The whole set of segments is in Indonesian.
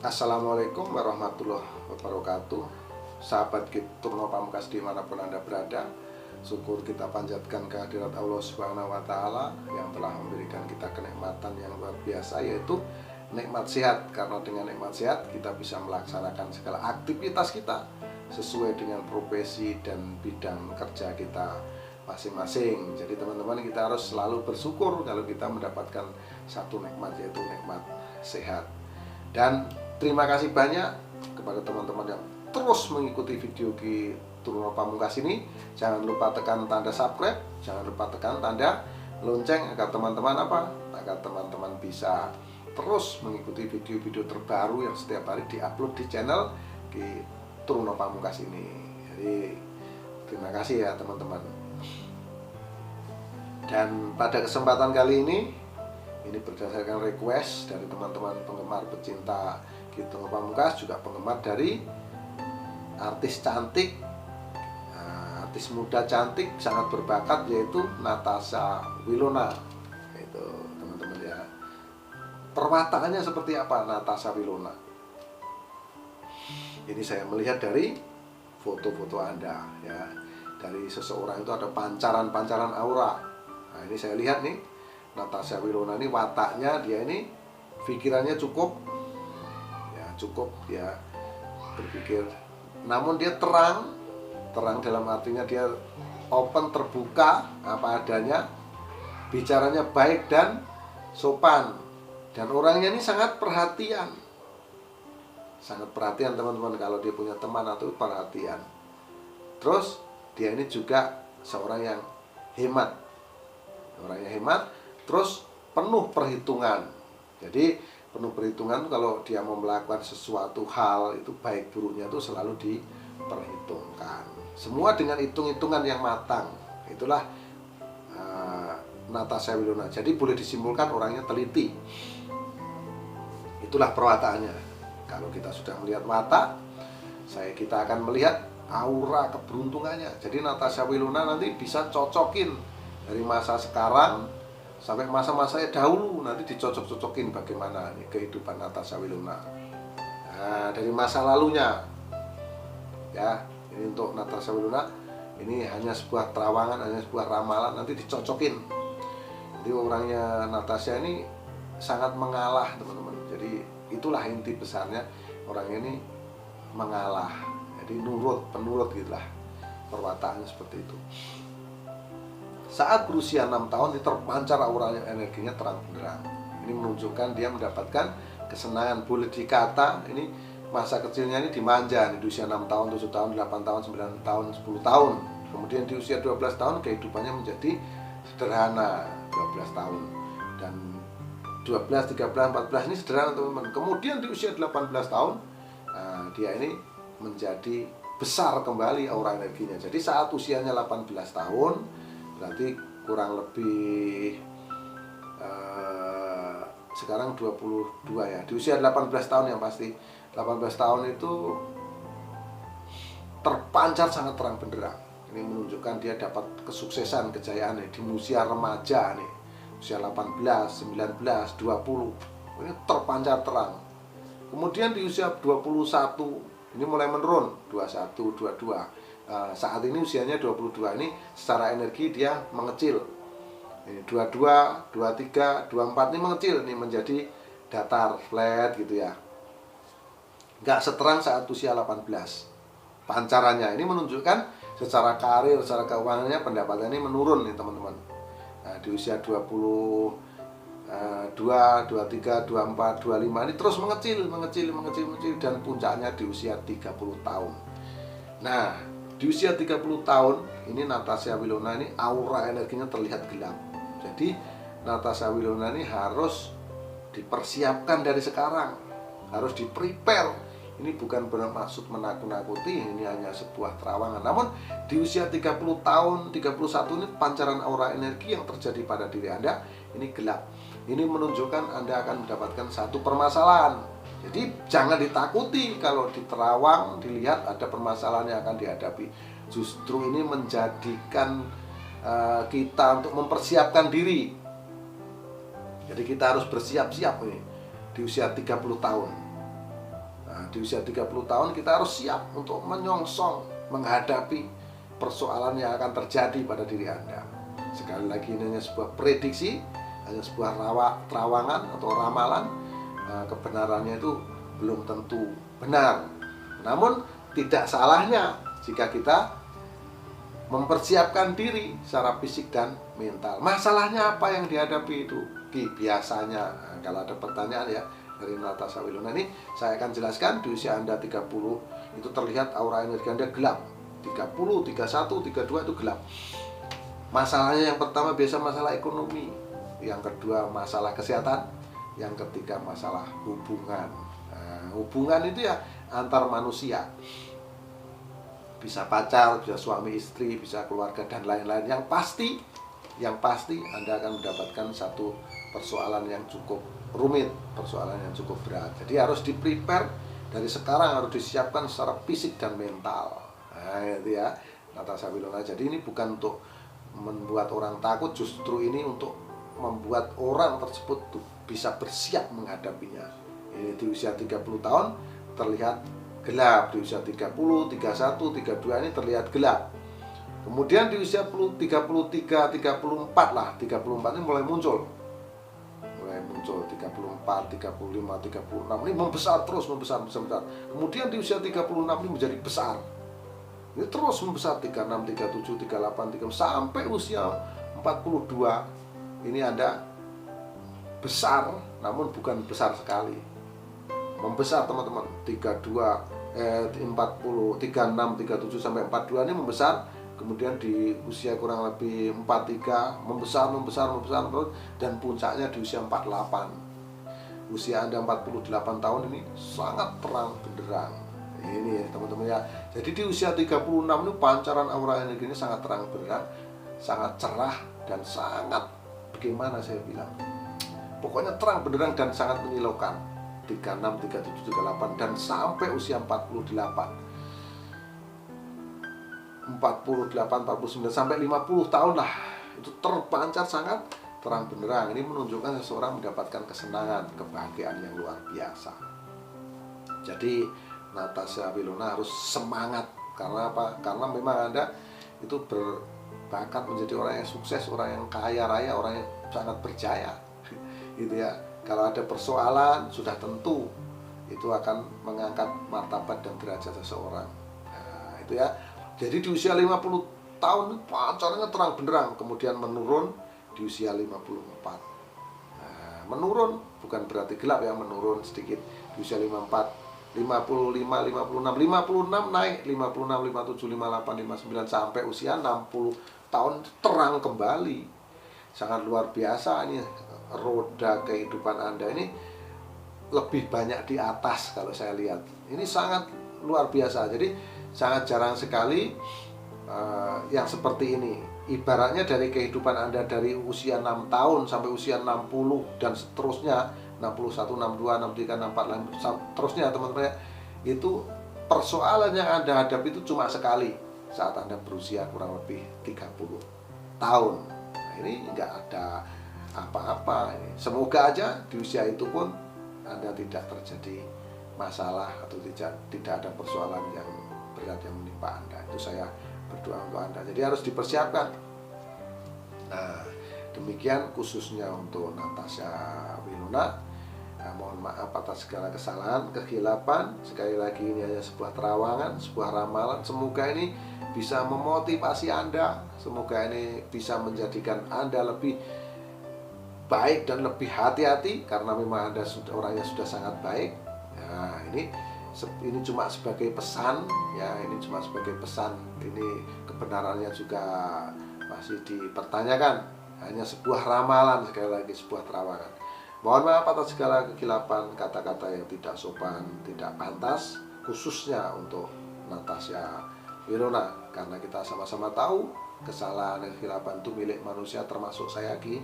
Assalamualaikum warahmatullahi wabarakatuh. Sahabat Turno Pamungkas dimanapun Anda berada, syukur kita panjatkan kehadirat Allah Subhanahu wa Ta'ala yang telah memberikan kita kenikmatan yang luar biasa, yaitu nikmat sehat. Karena dengan nikmat sehat kita bisa melaksanakan segala aktivitas kita sesuai dengan profesi dan bidang kerja kita masing-masing. Jadi teman-teman, kita harus selalu bersyukur kalau kita mendapatkan satu nikmat, yaitu nikmat sehat. Dan terima kasih banyak kepada teman-teman yang terus mengikuti video di Turno Pamungkas ini. Jangan lupa tekan tanda subscribe, jangan lupa tekan tanda lonceng agar teman-teman bisa terus mengikuti video-video terbaru yang setiap hari diupload di channel di Turno Pamungkas ini. Jadi terima kasih ya teman-teman. Dan pada kesempatan kali ini berdasarkan request dari teman-teman penggemar pecinta Turno Pamungkas, juga penggemar dari artis cantik, artis muda cantik sangat berbakat, yaitu Natasha Wilona. Itu teman-teman ya. Perwataannya seperti apa Natasha Wilona? Ini saya melihat dari foto-foto Anda ya. Dari seseorang itu ada pancaran-pancaran aura. Nah, ini saya lihat nih, Natasha Wilona ini wataknya, dia ini pikirannya cukup ya, berpikir, namun dia terang dalam artinya dia open, terbuka apa adanya, bicaranya baik dan sopan, dan orangnya ini sangat perhatian teman-teman. Kalau dia punya teman atau perhatian. Terus dia ini juga seorang yang hemat, terus penuh perhitungan. Jadi penuh perhitungan, kalau dia mau melakukan sesuatu hal itu baik buruknya itu selalu diperhitungkan. Semua dengan hitung-hitungan yang matang. Itulah Natasha Wilona. Jadi boleh disimpulkan orangnya teliti. Itulah perwataannya. Kalau kita sudah melihat watak, kita akan melihat aura keberuntungannya. Jadi Natasha Wilona nanti bisa cocokin dari masa sekarang sampai masa-masa dahulu, nanti dicocok-cocokin bagaimana nih kehidupan Natasha Wilona. Nah, dari masa lalunya ya, ini untuk Natasha Wilona, ini hanya sebuah terawangan, hanya sebuah ramalan, nanti dicocokin. Jadi orangnya Natasha ini sangat mengalah teman-teman. Jadi itulah inti besarnya, orang ini mengalah. Jadi penurut gitulah, perwataannya seperti itu. Saat berusia 6 tahun terpancar auranya, energinya terang benderang. Ini menunjukkan dia mendapatkan kesenangan. Boleh dikata ini masa kecilnya ini dimanja nih, di usia 6 tahun, 7 tahun, 8 tahun, 9 tahun, 10 tahun. Kemudian di usia 12 tahun kehidupannya menjadi sederhana, 12 tahun. Dan 12, 13, 14 ini sederhana teman-teman. Kemudian di usia 18 tahun dia ini menjadi besar kembali aura energinya. Jadi saat usianya 18 tahun, berarti kurang lebih sekarang 22 ya. Di usia 18 tahun yang pasti, 18 tahun itu terpancar sangat terang benderang. Ini menunjukkan dia dapat kesuksesan, kejayaan nih, di usia remaja nih. Usia 18, 19, 20. Ini terpancar terang. Kemudian di usia 21 ini mulai menurun, 21, 22. Saat ini usianya 22, ini secara energi dia mengecil. Ini 22, 23, 24 ini mengecil, ini menjadi datar, flat gitu ya. Nggak seterang saat usia 18. Pancarannya ini menunjukkan secara karir, secara keuangannya, pendapatannya ini menurun nih teman-teman. Nah, di usia 22, 23, 24, 25 ini terus mengecil dan puncaknya di usia 30 tahun. Nah, di usia 30 tahun ini Natasha Wilona ini aura energinya terlihat gelap. Jadi Natasha Wilona ini harus dipersiapkan dari sekarang, harus di-prepare. Ini bukan bermaksud menakut-nakuti, ini hanya sebuah terawangan. Namun di usia 30 tahun, 31 ini pancaran aura energi yang terjadi pada diri Anda ini gelap. Ini menunjukkan Anda akan mendapatkan satu permasalahan. Jadi jangan ditakuti kalau di terawang dilihat ada permasalahan yang akan dihadapi. Justru ini menjadikan kita untuk mempersiapkan diri. Jadi kita harus bersiap-siap nih di usia 30 tahun. di usia 30 tahun kita harus siap untuk menyongsong, menghadapi persoalan yang akan terjadi pada diri Anda. Sekali lagi, ini hanya sebuah prediksi, hanya sebuah terawangan atau ramalan. Kebenarannya itu belum tentu benar. Namun tidak salahnya jika kita mempersiapkan diri secara fisik dan mental. Masalahnya apa yang dihadapi itu? Biasanya, kalau ada pertanyaan ya dari Natasha Wilona ini, saya akan jelaskan. Di usia Anda 30 itu terlihat aura energi Anda gelap. 30, 31, 32 itu gelap. Masalahnya yang pertama biasa masalah ekonomi, yang kedua masalah kesehatan, yang ketiga masalah hubungan. Hubungan itu ya antar manusia, bisa pacar, bisa suami istri, bisa keluarga dan lain-lain. Yang pasti Anda akan mendapatkan satu persoalan yang cukup rumit, persoalan yang cukup berat. Jadi harus di-prepare dari sekarang, harus disiapkan secara fisik dan mental. Nah, itu ya Natasha Wilona. Jadi ini bukan untuk membuat orang takut, justru ini untuk membuat orang tersebut tuh bisa bersiap menghadapinya. Ini di usia 30 tahun terlihat gelap, di usia 30, 31, 32 ini terlihat gelap. Kemudian di usia 33, 34 lah, 34 ini mulai muncul 34, 35, 36 ini membesar terus, membesar. Kemudian di usia 36 ini menjadi besar. Ini terus membesar 36, 37, 38, 39 sampai usia 42. Ini Anda besar, namun bukan besar sekali. Membesar teman-teman. 40, 36, 37 sampai 42 ini membesar. Kemudian di usia kurang lebih 43 membesar terus, dan puncaknya di usia 48. Usia Anda 48 tahun ini sangat terang benderang. Ini teman-teman ya. Jadi di usia 36 ini pancaran aura energi ini sangat terang benderang, sangat cerah, dan sangat, bagaimana saya bilang, pokoknya terang benderang dan sangat menyilaukan. 36, 37, 38 dan sampai usia 48, 49 sampai 50 tahun lah, itu terpancar sangat terang benderang. Ini menunjukkan seseorang mendapatkan kesenangan, kebahagiaan yang luar biasa. Jadi Natasha Wilona harus semangat. Karena apa? Karena memang Anda itu berbakat menjadi orang yang sukses, orang yang kaya raya, orang yang sangat berjaya. Gitu ya. Kalau ada persoalan, sudah tentu itu akan mengangkat martabat dan derajat seseorang. Nah, itu ya. Jadi di usia 50 tahun pancarnya terang benderang, kemudian menurun di usia 54. Nah, menurun bukan berarti gelap ya, menurun sedikit di usia 54, 55, 56 naik 56, 57, 58, 59 sampai usia 60 tahun terang kembali. Sangat luar biasa ini, roda kehidupan Anda ini lebih banyak di atas kalau saya lihat. Ini sangat luar biasa. Jadi sangat jarang sekali yang seperti ini. Ibaratnya dari kehidupan Anda dari usia 6 tahun sampai usia 60 dan seterusnya, 61, 62, 63, 64, seterusnya teman-teman, itu persoalan yang Anda hadapi itu cuma sekali saat Anda berusia kurang lebih 30 tahun. Nah, ini nggak ada apa-apa. Semoga aja di usia itu pun Anda tidak terjadi masalah atau tidak ada persoalan yang berat yang menimpa Anda. Itu saya berdoa untuk Anda. Jadi harus dipersiapkan. Nah, demikian khususnya untuk Natasha Wilona. Nah, mohon maaf atas segala kesalahan, kehilapan. Sekali lagi ini hanya sebuah terawangan, sebuah ramalan. Semoga ini bisa memotivasi Anda. Semoga ini bisa menjadikan Anda lebih baik dan lebih hati-hati, karena memang Anda orangnya sudah sangat baik. Nah, ini cuma sebagai pesan ya, ini cuma sebagai pesan. Ini kebenarannya juga masih dipertanyakan, hanya sebuah ramalan, sekali lagi sebuah terawangan. Mohon maaf atas segala kekilapan, kata-kata yang tidak sopan, tidak pantas, khususnya untuk Natasha Wilona, karena kita sama-sama tahu kesalahan dan kekilapan itu milik manusia, termasuk saya Ki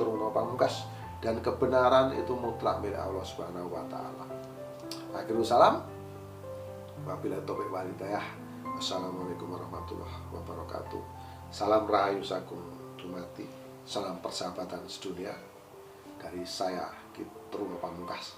Truno Pamungkas, dan kebenaran itu mutlak milik Allah Subhanahu wa taala. Akhirul salam. Wabillahi taufiq wal hidayah. Assalamualaikum warahmatullahi wabarakatuh. Salam rahayu sakum dumati. Salam persahabatan sedunia dari saya Ki Truno Pamungkas.